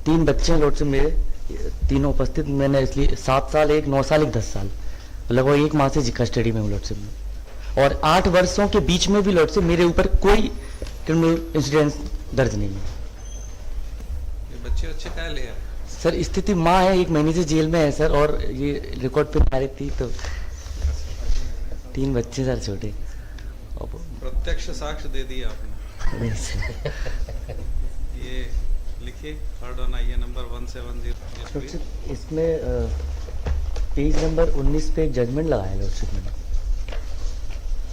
तीन बच्चे हैं लॉर्ड से मेरे, तीनों उपस्थित। मैंने इसलिए 7 साल, एक 9 साल, एक 10 साल, लगभग 1 माह से कस्टडी में हूँ लॉर्ड से। और 8 वर्षों के बीच में भी लॉर्ड से मेरे ऊपर कोई क्रिमिनल इंसिडेंस दर्ज नहीं है। ये बच्चे अच्छे क्या ले आए? सर स्थिति माँ है, 1 महीने से जेल में है सर, और ये रिकॉर्ड पे आ रही थी तो 3 बच्चे सर छोटे। प्रत्यक्ष साक्ष्य दे दिया आपने। नहीं सर। ये लिखिए, थर्ड ऑन आइए नंबर 170। इसमें पेज नंबर 19 पे एक जजमेंट लगाया लॉर्डशिप मैंने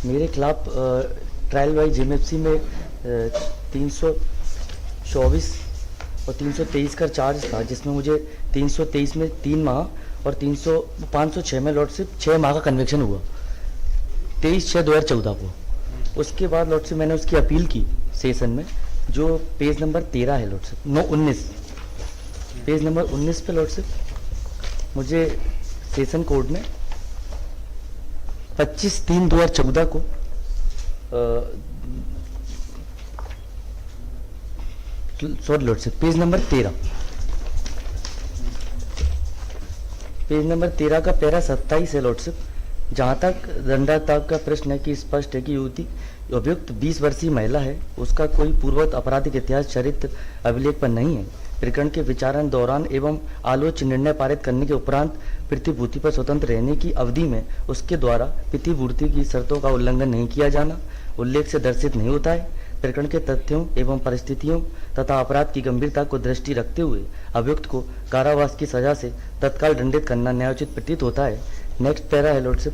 मेरे खिलाफ ट्रायल बाई जेएमएफसी में 324 और 323 का चार्ज था, जिसमें मुझे 323 में 3 माह और 506 में लॉर्डशिप 6 माह का कन्विक्शन हुआ 23/6/2014 को। उसके बाद लॉर्डशिप मैंने उसकी अपील की सेशन में, जो पेज नंबर 13 है लॉर्डशिप, 19 पेज नंबर 19 पे लॉर्डशिप मुझे सेशन कोर्ट में 25/3/2014 को सॉरी लॉर्डशिप, पेज नंबर 13 का पैरा 27 है लॉर्डशिप। जहाँ तक दंडात्मक का प्रश्न है कि स्पष्ट है कि युवती अभियुक्त 20 वर्षीय महिला है, उसका कोई पूर्ववत आपराधिक इतिहास चरित्र अभिलेख पर नहीं है। प्रकरण के विचारण दौरान एवं आलोच्य निर्णय पारित करने के उपरांत प्रतिभूति पर स्वतंत्र रहने की अवधि में उसके द्वारा प्रतिभूति की शर्तों का उल्लंघन नहीं किया जाना उल्लेख से दर्शित नहीं होता है। प्रकरण के तथ्यों एवं परिस्थितियों तथा अपराध की गंभीरता को दृष्टि रखते हुए अभियुक्त को कारावास की सजा से तत्काल दंडित करना न्यायोचित प्रतीत होता है। नेक्स्ट पैरा है लॉर्डशिप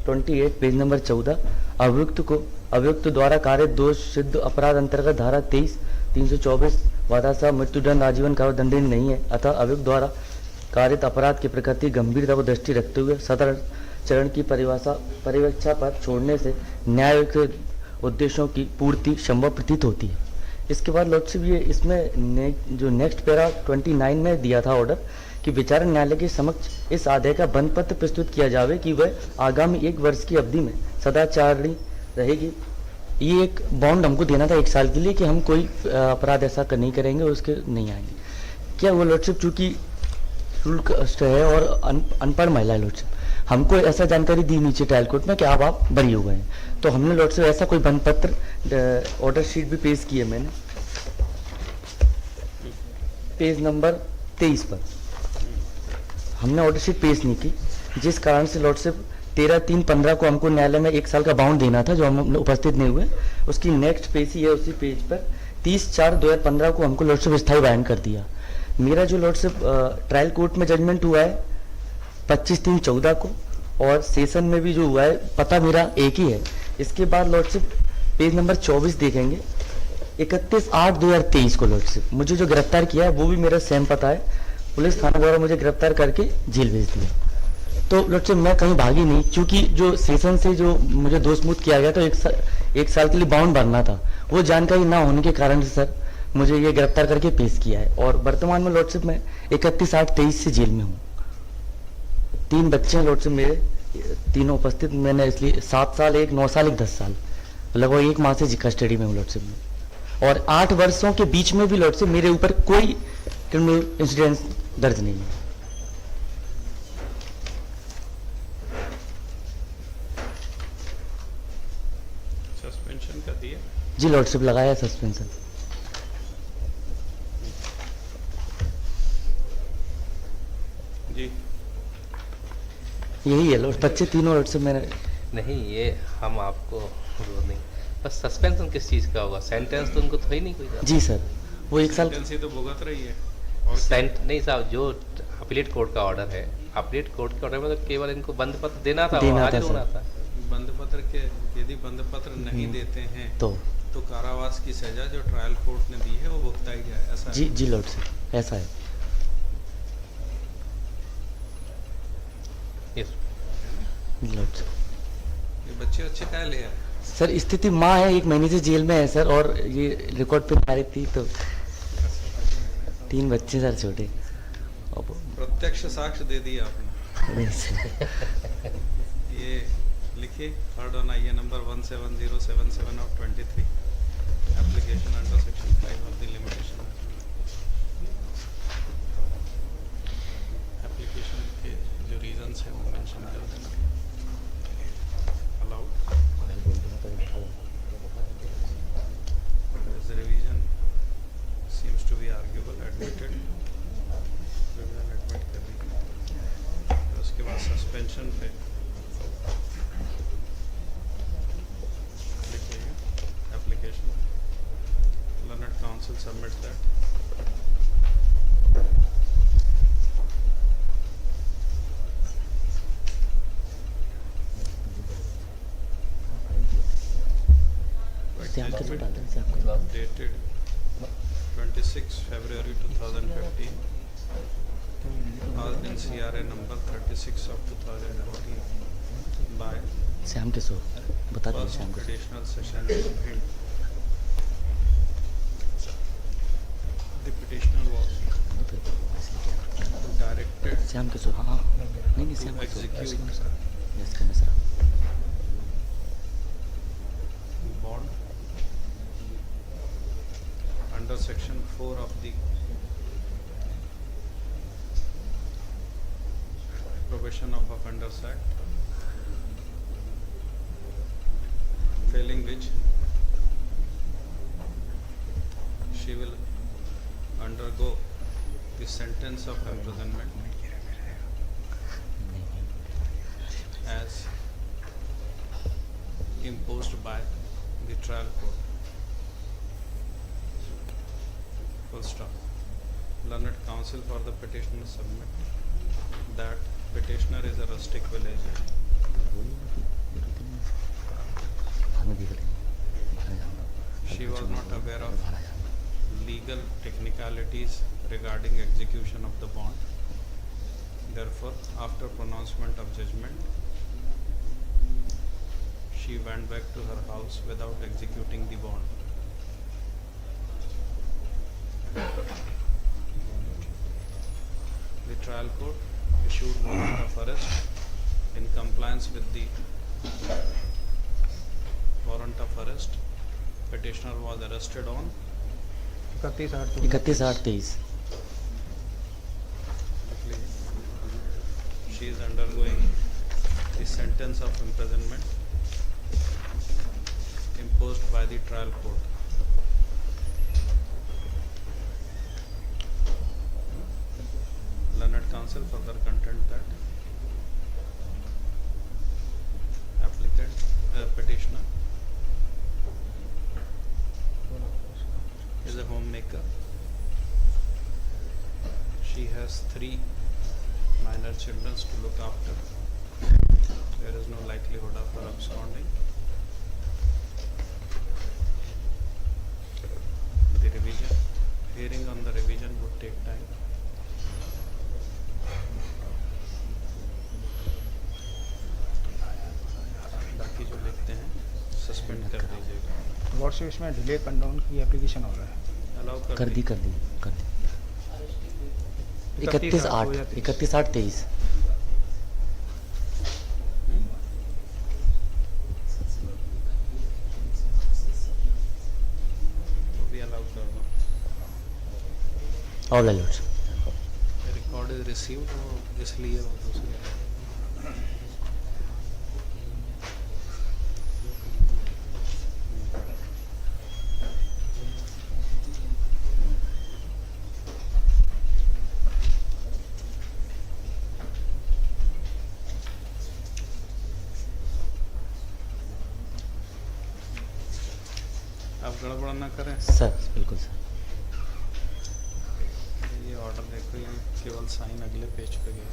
28 पेज नंबर 14। अभियुक्त द्वारा कारित दोष सिद्ध अपराध अंतर्गत धारा 23, 324 वादासा मृत्युदंड आजीवन कारादंड नहीं है, अतः अभियुक्त द्वारा कारित अपराध की प्रकृति गंभीरता को दृष्टि रखते हुए सदर चरण की परिवेक्षा पर छोड़ने से न्याय के उद्देश्यों की पूर्ति संभव प्रतीत होती है। इसके बाद लॉर्डशिप ये इसमें जो नेक्स्ट पैरा 29 में दिया था ऑर्डर कि विचारण न्यायालय के समक्ष इस आदेश का बंद पत्र प्रस्तुत किया जावे कि वह आगामी 1 वर्ष की अवधि में सदाचारी रहेगी। ये एक बॉन्ड हमको देना था 1 साल के लिए कि हम कोई अपराध ऐसा नहीं करेंगे, उसके नहीं आएंगे। क्या वो लॉर्डशिप चूंकि शुल्क है और अनपढ़ महिला है लॉर्डशिप, हमको ऐसा जानकारी दी नीचे ट्रायल कोर्ट में कि अब आप बरी हो गए हैं, तो हमने लॉर्डशिप ऐसा कोई बंद पत्र ऑर्डर शीट भी पेश की है मैंने पेज नंबर 23 पर। हमने ऑर्डर शीट पेश नहीं की, जिस कारण से लॉर्डशिप 13/3/15 को हमको न्यायालय में 1 साल का बाउंड देना था, जो हम उपस्थित नहीं हुए। उसकी नेक्स्ट पेज ही है उसी पेज पर 30/4/2015 को हमको लॉर्डशिप स्थायी बयान कर दिया। मेरा जो लॉर्डशिप ट्रायल कोर्ट में जजमेंट हुआ है 25/3/14 को, और सेशन में भी जो हुआ है पता मेरा एक ही है। इसके बाद लॉर्डशिप पेज नंबर 24 देखेंगे 31/8/2023 को लॉर्डशिप मुझे जो गिरफ्तार किया है वो भी मेरा सेम पता है। पुलिस थाना द्वारा मुझे गिरफ्तार करके जेल भेज दिया। तो लॉर्डशिप मैं कहीं भागी नहीं, क्योंकि जो सेशन से जो मुझे दोषमुक्त किया गया तो 1 साल के लिए बाउंड भरना था, वो जानकारी ना होने के कारण से सर मुझे ये गिरफ्तार करके पेश किया है। और वर्तमान में लॉर्डशिप मैं 31/8/23 से जेल में हूँ। 3 बच्चे हैं लॉर्डशिप मेरे, तीनों उपस्थित। मैंने इसलिए 7 साल, एक 9 साल, एक 10 साल, लगभग 1 माह से कस्टडी में हूँ लॉर्डशिप में। और 8 वर्षों के बीच में भी लॉर्डशिप मेरे ऊपर कोई क्रिमिनल इंसिडेंस दर्ज नहीं है। सस्पेंशन कर दिया? जी लॉर्डशिप लगाया सस्पेंशन। जी यही है लॉर्ड, बच्चे तीनों लॉर्डशिप मैंने नहीं, ये हम आपको वो नहीं, बस सस्पेंशन किस चीज़ का होगा? सेंटेंस तो उनको तो ही नहीं कोई। जी सर, वो 1 साल से तो भुगत रही है। और नहीं साहब, जो अपीलेट कोर्ट का ऑर्डर है, अपीलेट कोर्ट के ऑर्डर में तो केवल इनको बंद पत्र देना था, देना वो हाजिर था होना सर। था। बंद पत्र के यदि बंद पत्र नहीं देते हैं तो कारावास की सजा जो ट्रायल कोर्ट ने दी है वो भुगताई जाए, ऐसा जी जी लॉर्डशिप ऐसा है। यस लॉर्डशिप ये बच्चे अच्छे क्या ले आए? सर स्थिति माँ है, 1 महीने से जेल में है सर, और ये रिकॉर्ड पे आ रही थी तो 3 बच्चे सर छोटे। प्रत्यक्ष साक्ष्य दे दिया आपने। नहीं सर। ये लिखिए, थर्ड ऑन आइए number 17077 of 23 application under section 5 of the limitation. Section पे लिखिएगा application, learned council submit that. Shyam के डाल दें, श्याम के Dated 26 February 2015, as in CRA number 36 of 2014 by Shyam के सो बता दीजिए first श्याम के additional session held. The petitioner was directed Shyam के सो हाँ हाँ नहीं नहीं श्याम to के सो execute यस करना sir bond under section 4 of the Probation of Offenders Act, failing which she will undergo the sentence of imprisonment as imposed by the trial court. Full stop. Learned counsel for the petitioner submit that petitioner is a rustic villager. She was not aware of legal technicalities regarding execution of the bond. Therefore, after pronouncement of judgment, she went back to her house without executing the bond. The trial court issued warrant of arrest. In compliance with the warrant of arrest, petitioner was arrested on 31/8/23 she is undergoing the sentence of imprisonment imposed by the trial court. Learned counsel further contend that petitioner is a homemaker. She has 3 minor children to look after. There is no likelihood of her absconding. The hearing on the revision would take time. बाकी जो लिखते हैं suspend कर दीजिएगा। Lordship इसमें delay कंडाउन की application हो रहा है। अलाउ कर दी 31/8/23 वो भी अलाउ कर दो। All alerts record is received और इसलिए वो दूसरी आप गड़बड़ ना करें। सर बिल्कुल सर ये ऑर्डर देखो, ये केवल साइन अगले पेज पे गया।